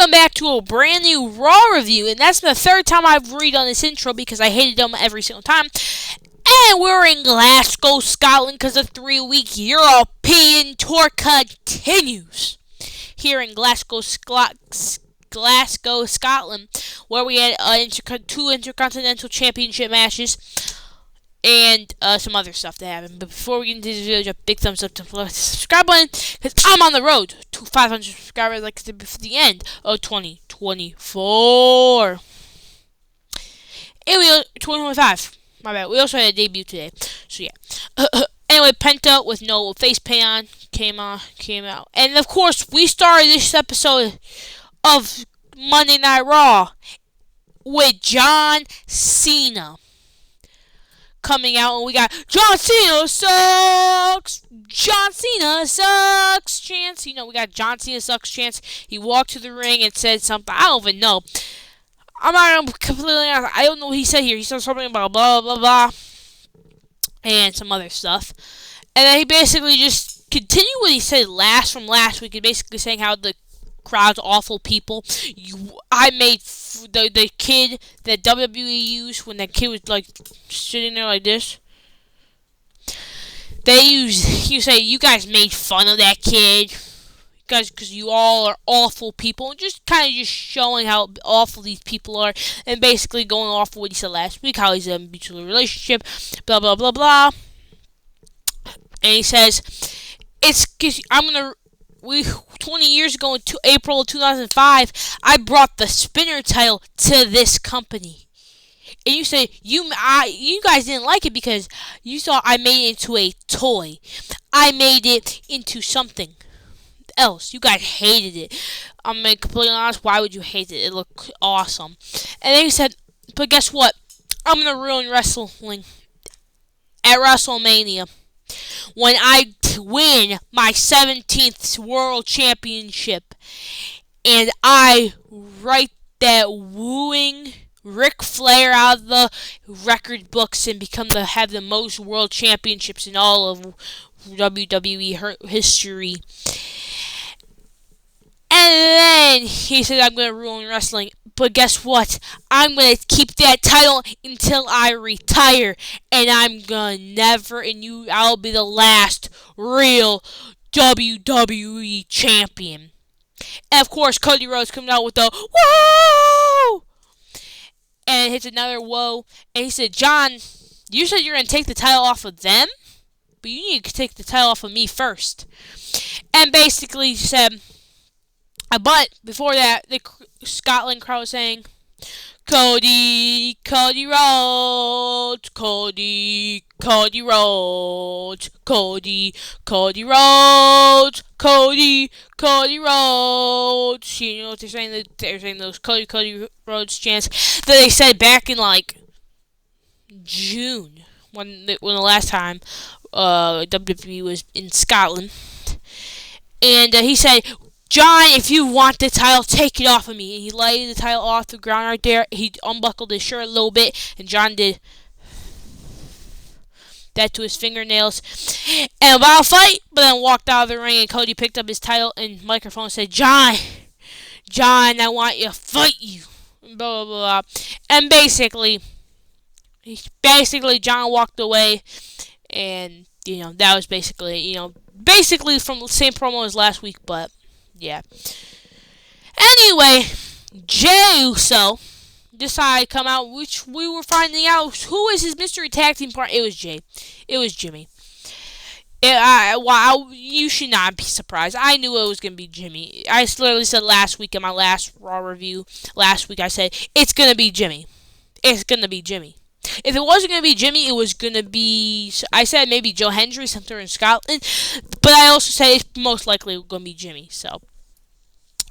welcome back to a brand new Raw review, and that's the third time I've redone this intro because I hated them every single time. And we're in Glasgow, Scotland, because the 3-week European tour continues here in Glasgow, Scotland, where we had two Intercontinental Championship matches and some other stuff that happened. But before we get into this video, a big thumbs up to the subscribe button, because I'm on the road to 500 subscribers, like I said before the end of 2024. And we 2025. My bad. We also had a debut today. So yeah. Anyway, Penta with no face paint on came out. And of course, we started this episode of Monday Night Raw with John Cena coming out, and we got John Cena sucks chance. You know, we got John Cena sucks chance. He walked to the ring and said something. I don't even know. I'm not completely honest. I don't know what he said here. He said something about blah blah blah and some other stuff, and then he basically just continued what he said from last week. And basically saying how the crowd's awful people. I made the kid that WWE used when that kid was like sitting there like this. You say you guys made fun of that kid, guys, because you all are awful people, and just kind of just showing how awful these people are, and basically going off of what he said last week, how he's in a mutual relationship, blah blah blah blah. And he says, "It's because 20 years ago in April of 2005, I brought the spinner title to this company." And you say, you guys didn't like it because you thought I made it into a toy. I made it into something else. You guys hated it. I'm being completely honest. Why would you hate it? It looked awesome. And then he said, but guess what? I'm going to ruin wrestling at WrestleMania when I win my 17th World Championship, and I write that wooing Ric Flair out of the record books and have the most World Championships in all of WWE history. And then he said, I'm going to ruin wrestling. But guess what? I'm going to keep that title until I retire. And I'm going to I'll be the last real WWE champion. And of course, Cody Rhodes comes out with the whoa! And hits another whoa. And he said, John, you said you're going to take the title off of them? But you need to take the title off of me first. And basically said, but before that, the Scotland crowd was saying, Cody Rhodes, Cody Rhodes, Cody Rhodes, Cody Rhodes. You know what they're saying? They're saying those Cody Rhodes chants that they said back in like June when the last time WWE was in Scotland. And he said, John, if you want the title, take it off of me. And he laid the title off the ground right there. He unbuckled his shirt a little bit, and John did that to his fingernails. And about to fight, but then walked out of the ring, and Cody picked up his title and microphone and said, John, I want to fight you. Blah, blah, blah. And basically, John walked away, and, that was basically, from the same promo as last week, but yeah. Anyway, Jey Uso decided to come out, which we were finding out who is his mystery tag team partner. It was Jey. It was Jimmy. You should not be surprised. I knew it was going to be Jimmy. I literally said last week in my last Raw review, I said, it's going to be Jimmy. It's going to be Jimmy. If it wasn't going to be Jimmy, it was going to be, I said maybe Joe Hendry, something in Scotland, but I also said it's most likely going to be Jimmy, so,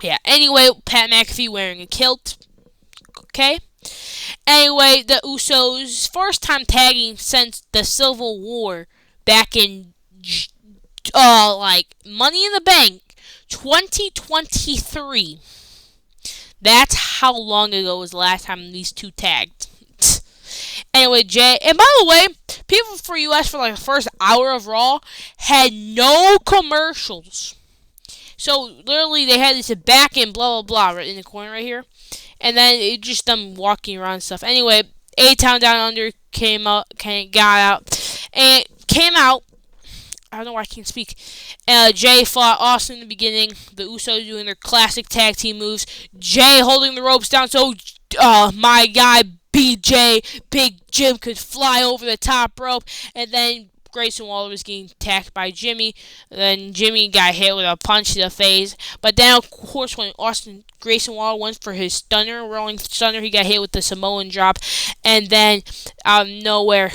yeah. Anyway, Pat McAfee wearing a kilt, okay? Anyway, the Usos' first time tagging since the Civil War back in, Money in the Bank 2023. That's how long ago was the last time these two tagged. Anyway, Jey, and by the way, people for US for like the first hour of Raw had no commercials. So literally, they had this back and blah blah blah right in the corner right here, and then it just them walking around and stuff. Anyway, A Town Down Under got out, and came out. I don't know why I can't speak. Jay fought Austin in the beginning. The Usos doing their classic tag team moves. Jay holding the ropes down so my guy BJ, Big Jim, could fly over the top rope. And then Grayson Waller was getting attacked by Jimmy. Then Jimmy got hit with a punch to the face. But then, of course, when Grayson Waller went for his rolling stunner, he got hit with the Samoan drop. And then, out of nowhere,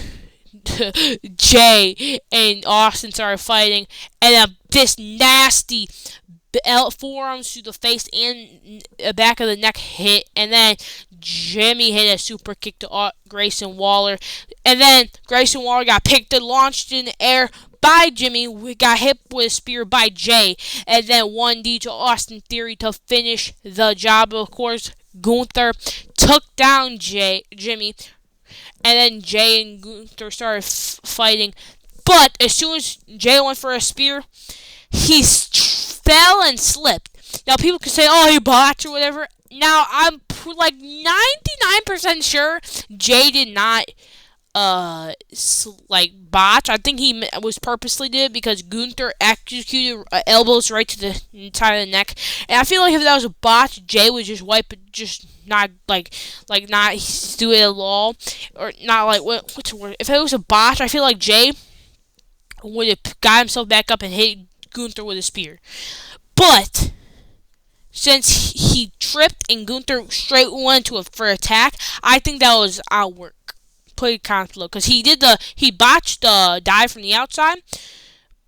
Jay and Austin started fighting, and this nasty forearms to the face and back of the neck hit, and then Jimmy hit a super kick to Grayson Waller, and then Grayson Waller got picked and launched in the air by Jimmy. We got hit with a spear by Jay, and then 1D to Austin Theory to finish the job. Of course, Gunther took down Jimmy. And then Jay and Gunther started fighting. But as soon as Jay went for a spear, he fell and slipped. Now, people could say, oh, he botched or whatever. Now, I'm like 99% sure Jay did not botch. I think he was purposely did it because Gunther executed elbows right to the side of the neck. And I feel like if that was a botch, Jay would just wipe it, just not not do it at all, or not like what's the word? If it was a botch, I feel like Jay would have got himself back up and hit Gunther with a spear. But since he tripped and Gunther straight went for attack, I think that was outwork. Put it kind of low because he botched the dive from the outside,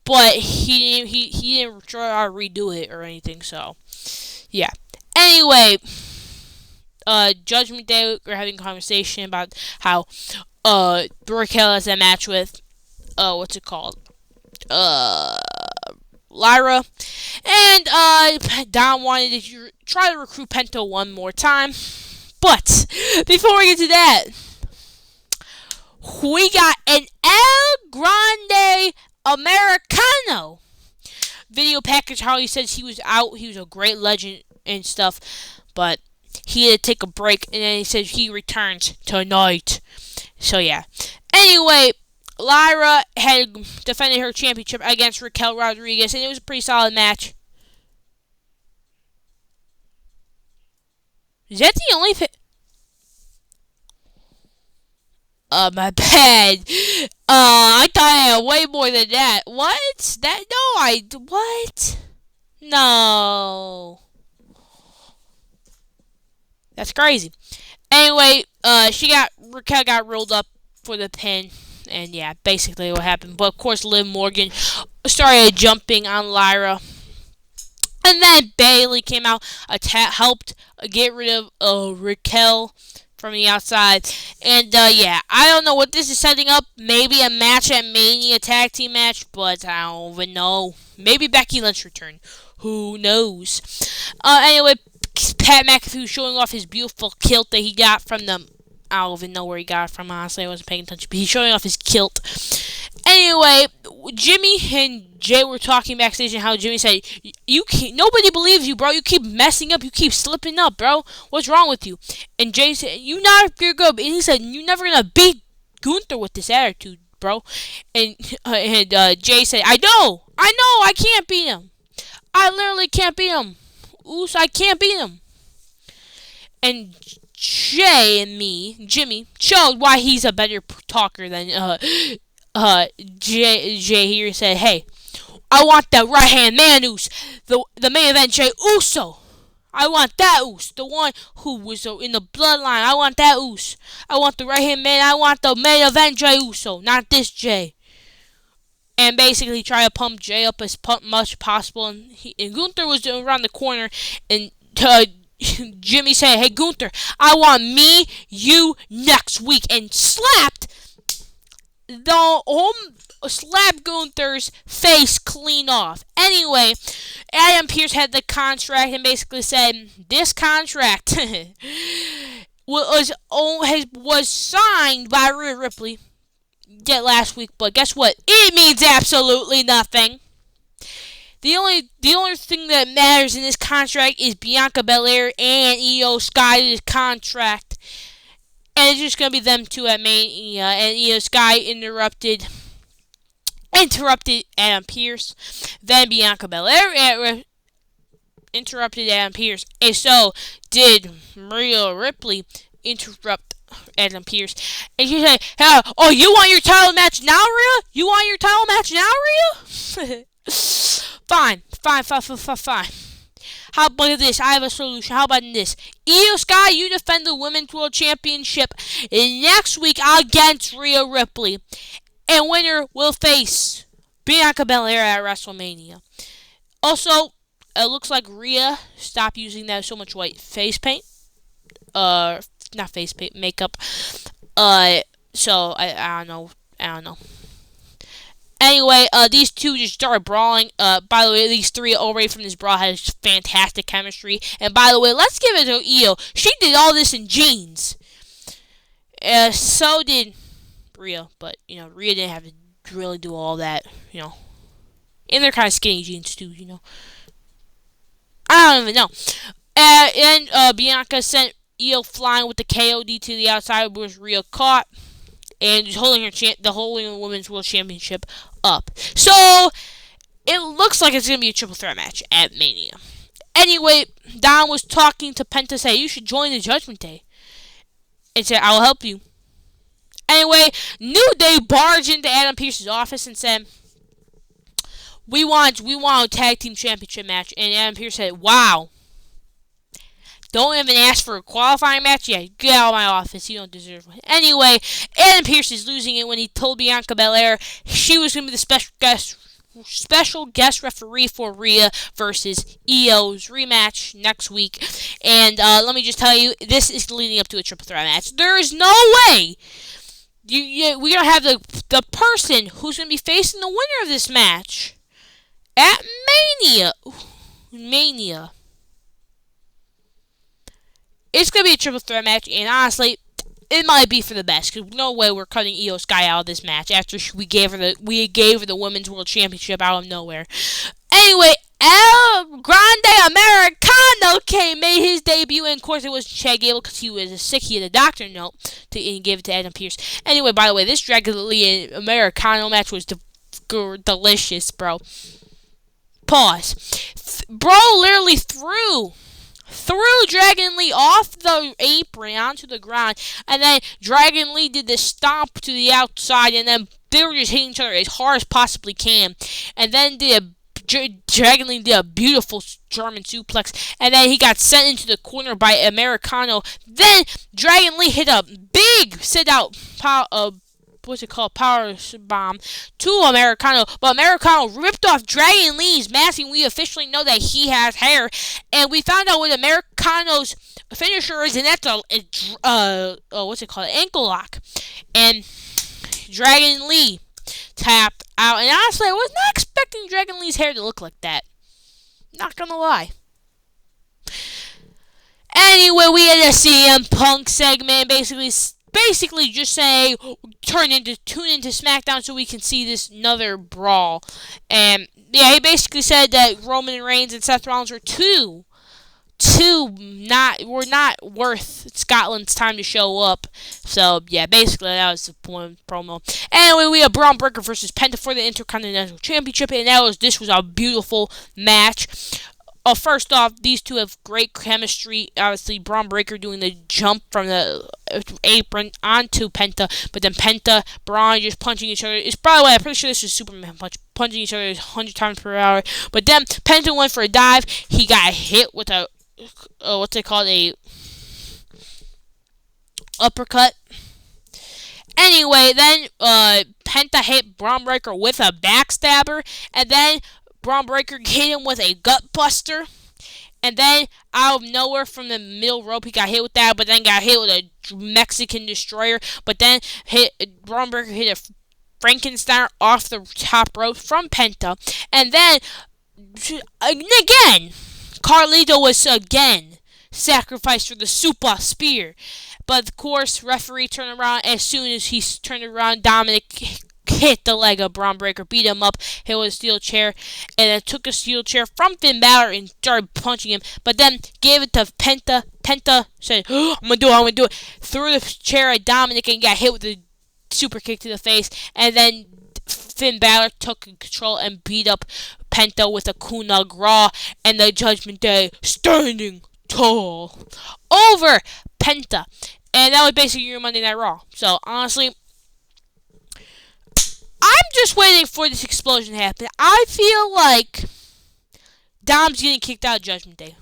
but he didn't try to redo it or anything. So yeah. Anyway, Judgment Day, we're having a conversation about how Raquel has a match with what's it called? Lyra, and Don wanted to try to recruit Penta one more time. But before we get to that, we got an El Grande Americano video package. How he says he was out, he was a great legend and stuff, but he had to take a break, and then he said he returns tonight. So yeah. Anyway, Lyra had defended her championship against Raquel Rodriguez, and it was a pretty solid match. Is that the only my bad. I thought I had way more than that. What? What? No. That's crazy. Anyway, Raquel got rolled up for the pin, and yeah, basically what happened. But of course, Liv Morgan started jumping on Lyra, and then Bayley came out, helped get rid of Raquel from the outside, and yeah, I don't know what this is setting up. Maybe a match at Mania, tag team match, but I don't even know. Maybe Becky Lynch return. Who knows? Anyway, Pat McAfee showing off his beautiful kilt that he got from the... I don't even know where he got it from, honestly. I wasn't paying attention. But he's showing off his kilt. Anyway, Jimmy and Jay were talking backstage, and how Jimmy said, nobody believes you, bro. You keep messing up. You keep slipping up, bro. What's wrong with you? And Jay said, you're good. And he said, you're never going to beat Gunther with this attitude, bro. And Jay said, I know. I can't beat him. I literally can't beat him. I can't beat him. And Jay and Jimmy, showed why he's a better talker than Jay here said, hey, I want that right hand man Uso, the main event Jay Uso. I want that Uso, the one who was in the bloodline. I want that Uso. I want the right hand man. I want the main event Jay Uso, not this Jay. And basically try to pump Jay up as much possible. And Gunther was around the corner, and Jimmy said, hey Gunther, I want you next week, and slapped Gunther's face clean off. Anyway, Adam Pearce had the contract and basically said this contract was signed by Rhea Ripley last week, but guess what? It means absolutely nothing. The only thing that matters in this contract is Bianca Belair and Io Sky's contract. And it's just gonna be them two at Mania, and Io Sky interrupted Adam Pearce. Then Bianca Belair interrupted Adam Pearce, and so did Rhea Ripley interrupt Adam Pearce. And she said, "Oh, you want your title match now, Rhea? You want your title match now, Rhea?" Fine. How about this? I have a solution. How about this? Io Sky, you defend the Women's World Championship next week against Rhea Ripley. And winner will face Bianca Belair at WrestleMania. Also, it looks like Rhea stopped using that so much white face paint. Not face paint, makeup. So I don't know. Anyway, these two just started brawling. By the way, these three already from this brawl had fantastic chemistry. And by the way, let's give it to Io. She did all this in jeans. So did Rhea, but Rhea didn't have to really do all that. And they're kind of skinny jeans too. I don't even know. And Bianca sent Io flying with the KOD to the outside, was Rhea caught. And just holding the Women's World Championship up. So, it looks like it's going to be a triple threat match at Mania. Anyway, Don was talking to Penta, say, you should join the Judgment Day. And said, I'll help you. Anyway, New Day barged into Adam Pearce's office and said, we want a tag team championship match. And Adam Pearce said, wow. Don't even ask for a qualifying match. Yeah, get out of my office. You don't deserve one. Anyway, Adam Pearce is losing it when he told Bianca Belair she was going to be the special guest referee for Rhea versus Io's rematch next week. And let me just tell you, this is leading up to a triple threat match. There is no way we're going to have the person who's going to be facing the winner of this match at Mania. It's going to be a triple threat match, and honestly, it might be for the best, because no way we're cutting Io Sky out of this match after we gave her the Women's World Championship out of nowhere. Anyway, El Grande Americano made his debut, and of course it was Chad Gable because he was sick. He had a doctor note, and he gave it to Adam Pearce. Anyway, by the way, this Dragon Lee Americano match was delicious, bro. Pause. Bro literally threw Dragon Lee off the apron onto the ground, and then Dragon Lee did the stomp to the outside, and then they were just hitting each other as hard as possibly can, and then Dragon Lee did a beautiful German suplex, and then he got sent into the corner by Americano. Then Dragon Lee hit a big sit-out power bomb to Americano, but Americano ripped off Dragon Lee's mask, and we officially know that he has hair, and we found out what Americano's finisher is, and that's ankle lock, and Dragon Lee tapped out, and honestly, I was not expecting Dragon Lee's hair to look like that, not gonna lie. Anyway, we had a CM Punk segment, basically just say tune into SmackDown so we can see this another brawl. And yeah, he basically said that Roman Reigns and Seth Rollins were not worth Scotland's time to show up. So yeah, basically that was the point of the promo. Anyway, we have Braun Breaker versus Penta for the Intercontinental Championship, and this was a beautiful match. First off, these two have great chemistry. Obviously, Braun Breaker doing the jump from the apron onto Penta, but then Penta, Braun just punching each other. By the way, I'm pretty sure this was Superman punching each other 100 times per hour. But then Penta went for a dive. He got hit with a a uppercut. Anyway, then Penta hit Braun Breaker with a backstabber, and then Braun Breaker hit him with a gut buster, and then out of nowhere from the middle rope he got hit with that, but then got hit with a Mexican destroyer, but then Braun Breaker hit a Frankenstein off the top rope from Penta, and then again Carlito was again sacrificed for the Super Spear, but of course referee turned around. As soon as he turned around, Dominic hit the leg of Braun Breaker, beat him up, hit with a steel chair, and then took a steel chair from Finn Balor and started punching him, but then gave it to Penta. Penta said, oh, I'm gonna do it. Threw the chair at Dominic and got hit with a super kick to the face, and then Finn Balor took control and beat up Penta with a Kuna Gra, and the Judgment Day standing tall over Penta. And that was basically your Monday Night Raw. So, honestly, I'm just waiting for this explosion to happen. I feel like Dom's getting kicked out of Judgment Day.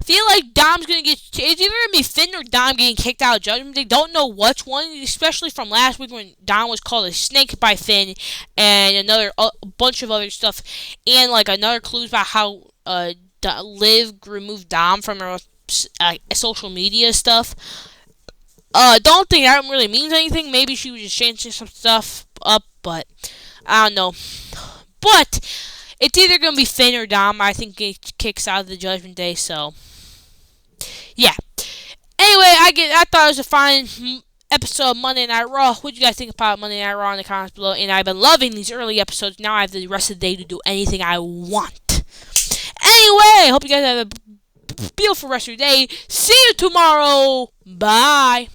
I feel like Dom's gonna get. It's either gonna be Finn or Dom getting kicked out of Judgment Day. Don't know which one, especially from last week when Dom was called a snake by Finn, and a bunch of other stuff, and like another clues about how Liv removed Dom from her social media stuff. Don't think that really means anything. Maybe she was just changing some stuff up, but I don't know. But it's either gonna be Finn or Dom. I think it kicks out of the Judgment Day. So. Yeah. Anyway, I thought it was a fine episode of Monday Night Raw. What do you guys think about Monday Night Raw in the comments below? And I've been loving these early episodes. Now I have the rest of the day to do anything I want. Anyway, hope you guys have a beautiful rest of your day. See you tomorrow. Bye.